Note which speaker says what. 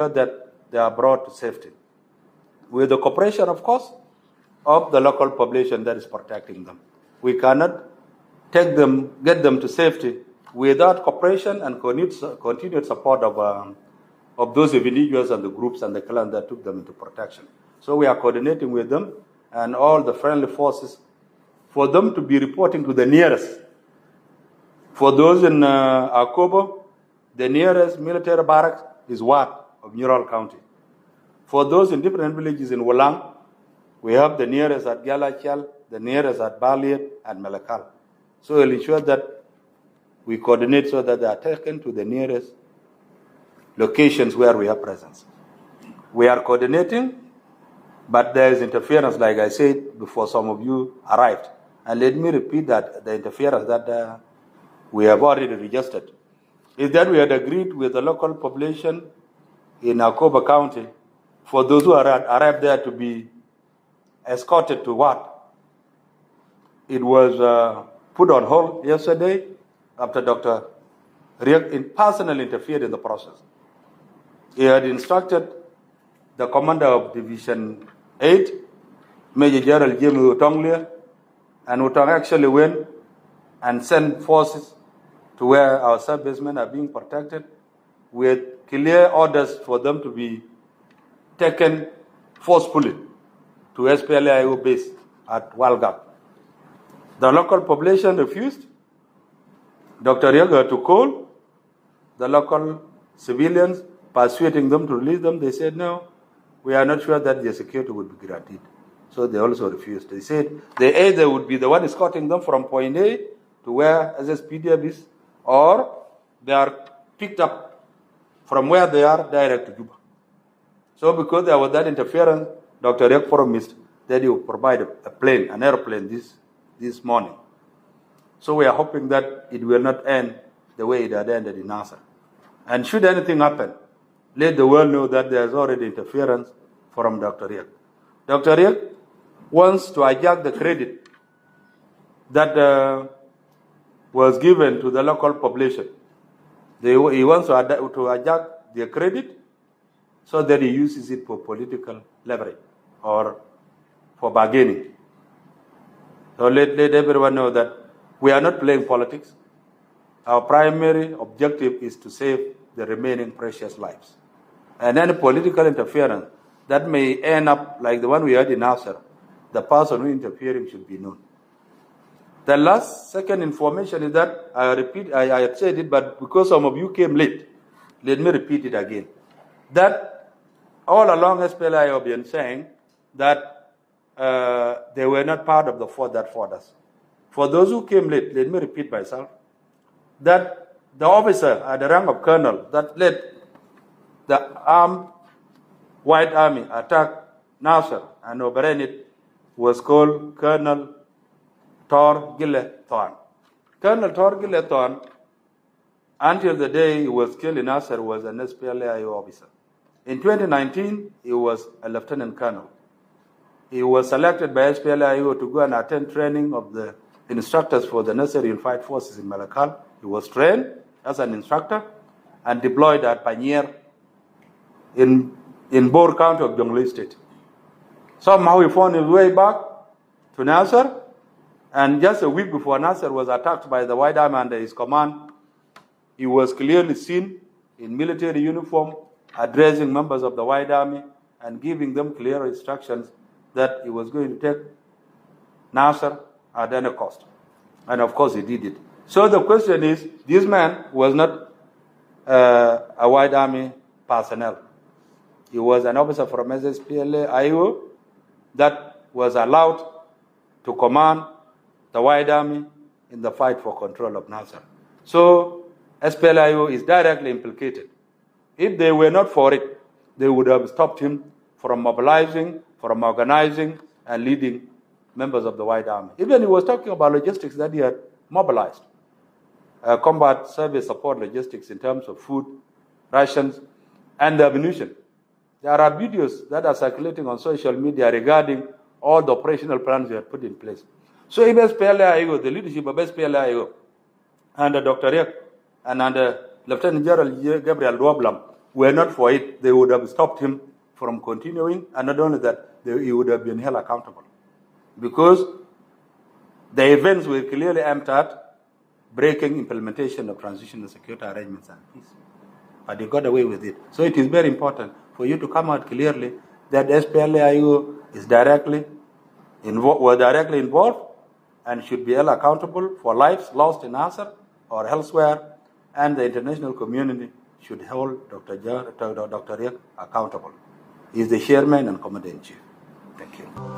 Speaker 1: that they are brought to safety, with the cooperation, of course, of the local population that is protecting them. We cannot get them to safety without cooperation and continued support of those individuals and the groups and the clans that took them into protection. So we are coordinating with them and all the friendly forces for them to be reporting to the nearest. For those in Akobo, the nearest military barracks is Wat of Neural County. For those in different villages in Wolang, we have the nearest at Galachal, the nearest at Baliet and Malakal. So we'll ensure that we coordinate so that they are taken to the nearest locations where we have presence. We are coordinating, but there is interference, like I said before some of you arrived. And let me repeat that the interference that we have already registered is that we had agreed with the local population in Akobo County for those who arrived there to be escorted to what? It was put on hold yesterday after Dr. Riek personally interfered in the process. He had instructed the commander of Division 8, Major General Jim Utonglia, and Utong actually went and sent forces to where our servicemen are being protected with clear orders for them to be taken forcefully to SPLAIO base at Walgab. The local population refused. Dr. Riek had to call the local civilians, persuading them to release them. They said, no, we are not sure that their security would be guaranteed. So they also refused. They said they either would be the one escorting them from point A to where SSPDF is, or they are picked up from where they are direct to Juba. So because there was that interference, Dr. Riek promised that he would provide a plane, an airplane this morning. So we are hoping that it will not end the way it had ended in Nasser. And should anything happen, let the world know that there is already interference from Dr. Riek. Dr. Riek wants to hijack the credit that was given to the local population. He wants to hijack their credit so that he uses it for political leverage or for bargaining. So let everyone know that we are not playing politics. Our primary objective is to save the remaining precious lives. And any political interference that may end up like the one we had in Nasser, the person who interfering should be known. The second information is that, I had said it, but because some of you came late, let me repeat it again. That all along SPLI have been saying that they were not part of the fort that fought us. For those who came late, let me repeat myself, that the officer at the rank of colonel that led the armed White Army attack Nasser and overran it was called Colonel Tor Gille Thorn. Colonel Tor Gille Thorn, until the day he was killed in Nasser, was an SPLAIO officer. In 2019, he was a lieutenant colonel. He was selected by SPLAIO to go and attend training of the instructors for the Nasser Unified Forces in Malakal. He was trained as an instructor and deployed at Panier in Bor County of Jonglei State. Somehow he found his way back to Nasser, and just a week before Nasser was attacked by the White Army under his command, he was clearly seen in military uniform addressing members of the White Army and giving them clear instructions that he was going to take Nasser at any cost. And of course he did it. So the question is, this man was not a White Army personnel. He was an officer from SSPLA-IO that was allowed to command the White Army in the fight for control of Nasser. So SPLA-IO is directly implicated. If they were not for it, they would have stopped him from mobilizing, from organizing, and leading members of the White Army. Even he was talking about logistics that he had mobilized. Combat service support logistics in terms of food, rations, and ammunition. There are videos that are circulating on social media regarding all the operational plans they had put in place. So if SPLA-IO, the leadership of SPLA-IO, under Dr. Riek and under Lieutenant General Gabriel Duablam, were not for it, they would have stopped him from continuing, and not only that, he would have been held accountable. Because the events were clearly aimed at breaking implementation of transitional security arrangements and peace. But he got away with it. So it is very important for you to come out clearly that SPLA-IO is directly involved and should be held accountable for lives lost in Nasser or elsewhere, and the international community should hold Dr. Riek accountable. He is the chairman and commander-in-chief. Thank you.